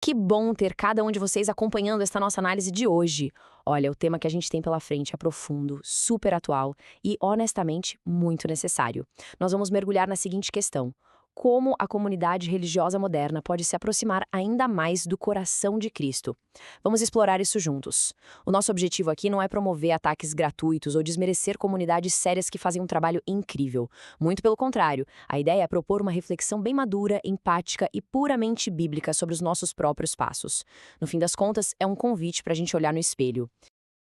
Que bom ter cada um de vocês acompanhando esta nossa análise de hoje. Olha, o tema que a gente tem pela frente é profundo, super atual e, honestamente, muito necessário. Nós vamos mergulhar na seguinte questão: como a comunidade religiosa moderna pode se aproximar ainda mais do coração de Cristo? Vamos explorar isso juntos. O nosso objetivo aqui não é promover ataques gratuitos ou desmerecer comunidades sérias que fazem um trabalho incrível. Muito pelo contrário, a ideia é propor uma reflexão bem madura, empática e puramente bíblica sobre os nossos próprios passos. No fim das contas, é um convite para a gente olhar no espelho.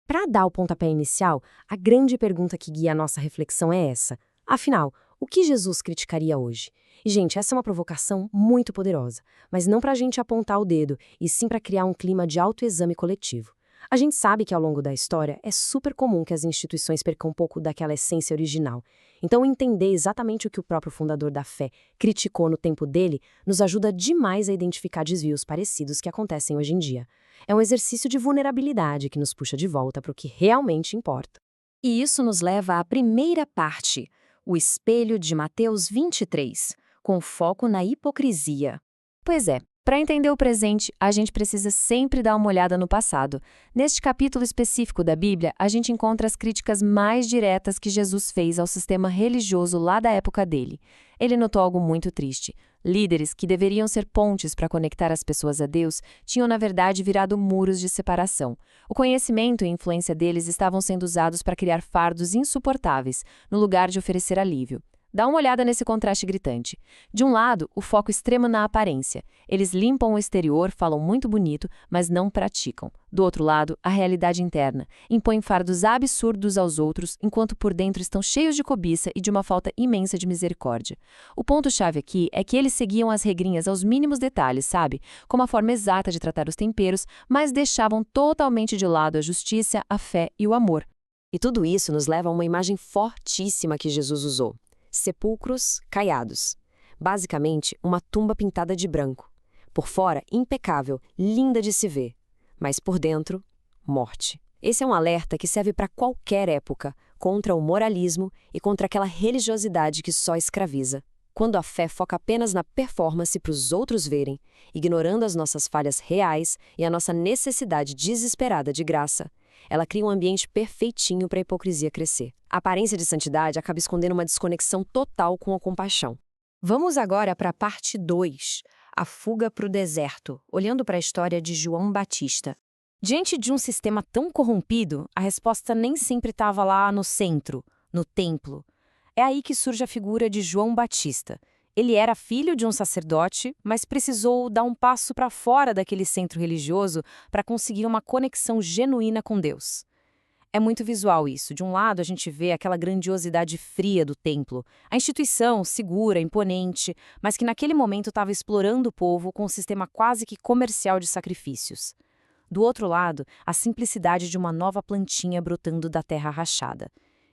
Para dar o pontapé inicial, a grande pergunta que guia a nossa reflexão é essa. Afinal, o que Jesus criticaria hoje? E, gente, essa é uma provocação muito poderosa, mas não para a gente apontar o dedo, e sim para criar um clima de autoexame coletivo. A gente sabe que ao longo da história é super comum que as instituições percam um pouco daquela essência original. Então, entender exatamente o que o próprio fundador da fé criticou no tempo dele nos ajuda demais a identificar desvios parecidos que acontecem hoje em dia. É um exercício de vulnerabilidade que nos puxa de volta para o que realmente importa. E isso nos leva à primeira parte, o espelho de Mateus 23, com foco na hipocrisia. Pois é, para entender o presente, a gente precisa sempre dar uma olhada no passado. Neste capítulo específico da Bíblia, a gente encontra as críticas mais diretas que Jesus fez ao sistema religioso lá da época dele. Ele notou algo muito triste. Líderes que deveriam ser pontes para conectar as pessoas a Deus tinham, na verdade, virado muros de separação. O conhecimento e a influência deles estavam sendo usados para criar fardos insuportáveis, no lugar de oferecer alívio. Dá uma olhada nesse contraste gritante. De um lado, o foco extremo na aparência. Eles limpam o exterior, falam muito bonito, mas não praticam. Do outro lado, a realidade interna. Impõem fardos absurdos aos outros, enquanto por dentro estão cheios de cobiça e de uma falta imensa de misericórdia. O ponto-chave aqui é que eles seguiam as regrinhas aos mínimos detalhes, sabe? Como a forma exata de tratar os temperos, mas deixavam totalmente de lado a justiça, a fé e o amor. E tudo isso nos leva a uma imagem fortíssima que Jesus usou. Sepulcros caiados. Basicamente, uma tumba pintada de branco. Por fora, impecável, linda de se ver. Mas por dentro, morte. Esse é um alerta que serve para qualquer época, contra o moralismo e contra aquela religiosidade que só escraviza. Quando a fé foca apenas na performance para os outros verem, ignorando as nossas falhas reais e a nossa necessidade desesperada de graça, ela cria um ambiente perfeitinho para a hipocrisia crescer. A aparência de santidade acaba escondendo uma desconexão total com a compaixão. Vamos agora para a parte 2, a fuga para o deserto, olhando para a história de João Batista. Diante de um sistema tão corrompido, a resposta nem sempre estava lá no centro, no templo. É aí que surge a figura de João Batista. Ele era filho de um sacerdote, mas precisou dar um passo para fora daquele centro religioso para conseguir uma conexão genuína com Deus. É muito visual isso. De um lado, a gente vê aquela grandiosidade fria do templo, a instituição segura, imponente, mas que naquele momento estava explorando o povo com um sistema quase que comercial de sacrifícios. Do outro lado, a simplicidade de uma nova plantinha brotando da terra rachada.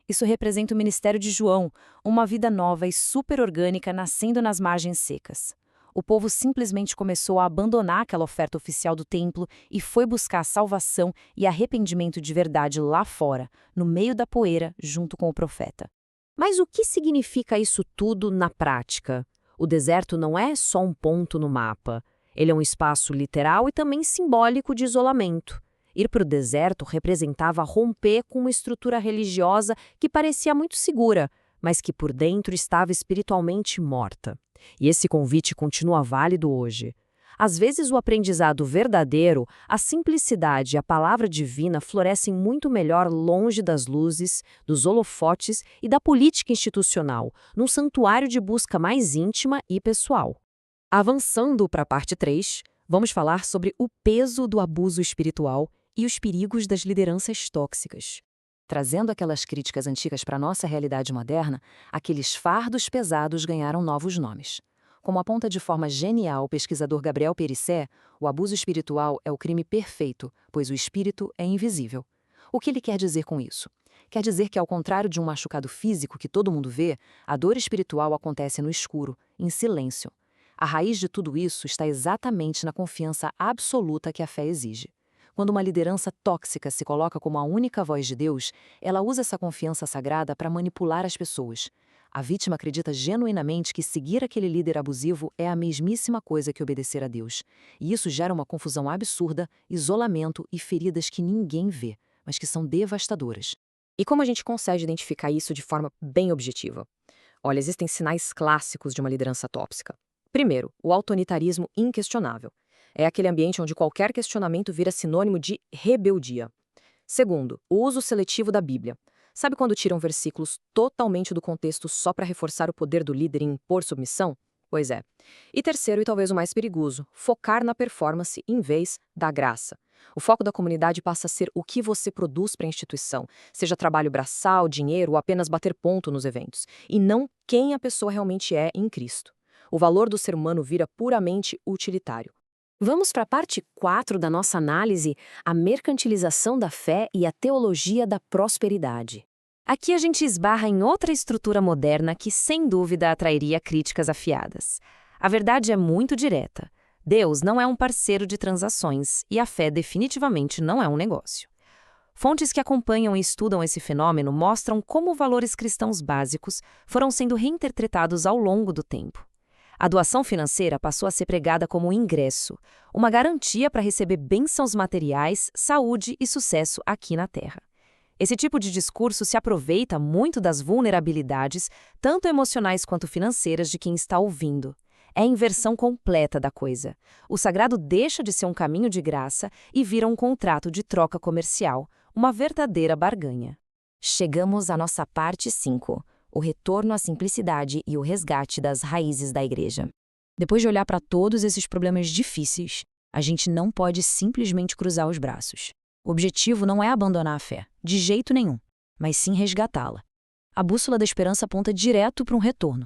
Isso representa o ministério de João, uma vida nova e super orgânica nascendo nas margens secas. O povo simplesmente começou a abandonar aquela oferta oficial do templo e foi buscar salvação e arrependimento de verdade lá fora, no meio da poeira, junto com o profeta. Mas o que significa isso tudo na prática? O deserto não é só um ponto no mapa. Ele é um espaço literal e também simbólico de isolamento. Ir para o deserto representava romper com uma estrutura religiosa que parecia muito segura, mas que por dentro estava espiritualmente morta. E esse convite continua válido hoje. Às vezes o aprendizado verdadeiro, a simplicidade e a palavra divina florescem muito melhor longe das luzes, dos holofotes e da política institucional, num santuário de busca mais íntima e pessoal. Avançando para a parte 3, vamos falar sobre o peso do abuso espiritual e os perigos das lideranças tóxicas. Trazendo aquelas críticas antigas para a nossa realidade moderna, aqueles fardos pesados ganharam novos nomes. Como aponta de forma genial o pesquisador Gabriel Perissé, o abuso espiritual é o crime perfeito, pois o espírito é invisível. O que ele quer dizer com isso? Quer dizer que, ao contrário de um machucado físico que todo mundo vê, a dor espiritual acontece no escuro, em silêncio. A raiz de tudo isso está exatamente na confiança absoluta que a fé exige. Quando uma liderança tóxica se coloca como a única voz de Deus, ela usa essa confiança sagrada para manipular as pessoas. A vítima acredita genuinamente que seguir aquele líder abusivo é a mesmíssima coisa que obedecer a Deus. E isso gera uma confusão absurda, isolamento e feridas que ninguém vê, mas que são devastadoras. E como a gente consegue identificar isso de forma bem objetiva? Olha, existem sinais clássicos de uma liderança tóxica. Primeiro, o autoritarismo inquestionável. É aquele ambiente onde qualquer questionamento vira sinônimo de rebeldia. Segundo, o uso seletivo da Bíblia. Sabe quando tiram versículos totalmente do contexto só para reforçar o poder do líder em impor submissão? Pois é. E terceiro, e talvez o mais perigoso, focar na performance em vez da graça. O foco da comunidade passa a ser o que você produz para a instituição, seja trabalho braçal, dinheiro ou apenas bater ponto nos eventos, e não quem a pessoa realmente é em Cristo. O valor do ser humano vira puramente utilitário. Vamos para a parte 4 da nossa análise, a mercantilização da fé e a teologia da prosperidade. Aqui a gente esbarra em outra estrutura moderna que, sem dúvida, atrairia críticas afiadas. A verdade é muito direta. Deus não é um parceiro de transações e a fé definitivamente não é um negócio. Fontes que acompanham e estudam esse fenômeno mostram como valores cristãos básicos foram sendo reinterpretados ao longo do tempo. A doação financeira passou a ser pregada como um ingresso, uma garantia para receber bênçãos materiais, saúde e sucesso aqui na Terra. Esse tipo de discurso se aproveita muito das vulnerabilidades, tanto emocionais quanto financeiras, de quem está ouvindo. É a inversão completa da coisa. O sagrado deixa de ser um caminho de graça e vira um contrato de troca comercial, uma verdadeira barganha. Chegamos à nossa parte 5. O retorno à simplicidade e o resgate das raízes da igreja. Depois de olhar para todos esses problemas difíceis, a gente não pode simplesmente cruzar os braços. O objetivo não é abandonar a fé, de jeito nenhum, mas sim resgatá-la. A bússola da esperança aponta direto para um retorno.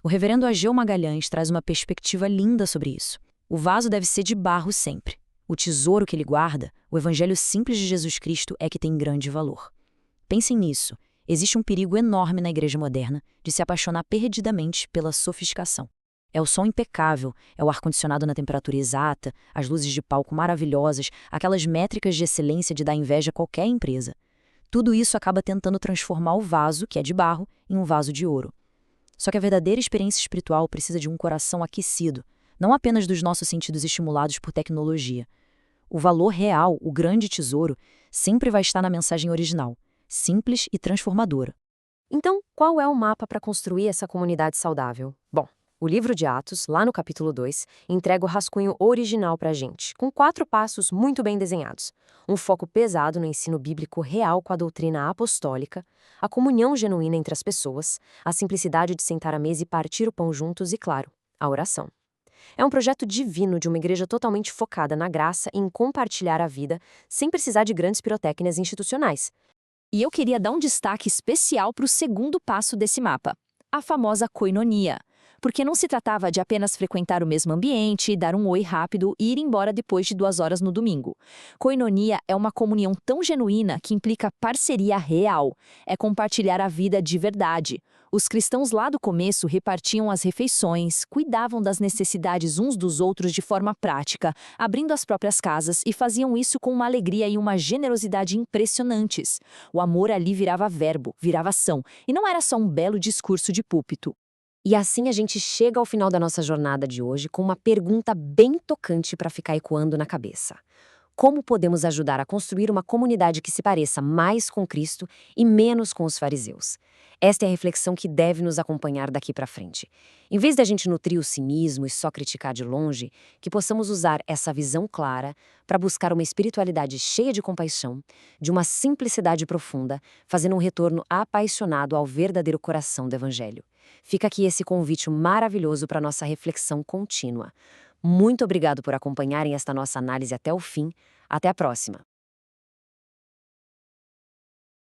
O reverendo Ageu Magalhães traz uma perspectiva linda sobre isso. O vaso deve ser de barro sempre. O tesouro que ele guarda, o evangelho simples de Jesus Cristo, é que tem grande valor. Pensem nisso. Existe um perigo enorme na igreja moderna de se apaixonar perdidamente pela sofisticação. É o som impecável, é o ar-condicionado na temperatura exata, as luzes de palco maravilhosas, aquelas métricas de excelência de dar inveja a qualquer empresa. Tudo isso acaba tentando transformar o vaso, que é de barro, em um vaso de ouro. Só que a verdadeira experiência espiritual precisa de um coração aquecido, não apenas dos nossos sentidos estimulados por tecnologia. O valor real, o grande tesouro, sempre vai estar na mensagem original, simples e transformadora. Então, qual é o mapa para construir essa comunidade saudável? Bom, o livro de Atos, lá no capítulo 2, entrega o rascunho original para a gente, com 4 passos muito bem desenhados. Um foco pesado no ensino bíblico real com a doutrina apostólica, a comunhão genuína entre as pessoas, a simplicidade de sentar à mesa e partir o pão juntos e, claro, a oração. É um projeto divino de uma igreja totalmente focada na graça e em compartilhar a vida, sem precisar de grandes pirotécnicas institucionais. E eu queria dar um destaque especial para o segundo passo desse mapa, a famosa koinonia. Porque não se tratava de apenas frequentar o mesmo ambiente, dar um oi rápido e ir embora depois de 2 horas no domingo. Koinonia é uma comunhão tão genuína que implica parceria real. É compartilhar a vida de verdade. Os cristãos lá do começo repartiam as refeições, cuidavam das necessidades uns dos outros de forma prática, abrindo as próprias casas e faziam isso com uma alegria e uma generosidade impressionantes. O amor ali virava verbo, virava ação, e não era só um belo discurso de púlpito. E assim a gente chega ao final da nossa jornada de hoje com uma pergunta bem tocante para ficar ecoando na cabeça. Como podemos ajudar a construir uma comunidade que se pareça mais com Cristo e menos com os fariseus? Esta é a reflexão que deve nos acompanhar daqui para frente. Em vez da gente nutrir o cinismo e só criticar de longe, que possamos usar essa visão clara para buscar uma espiritualidade cheia de compaixão, de uma simplicidade profunda, fazendo um retorno apaixonado ao verdadeiro coração do Evangelho. Fica aqui esse convite maravilhoso para nossa reflexão contínua. Muito obrigado por acompanharem esta nossa análise até o fim. Até a próxima!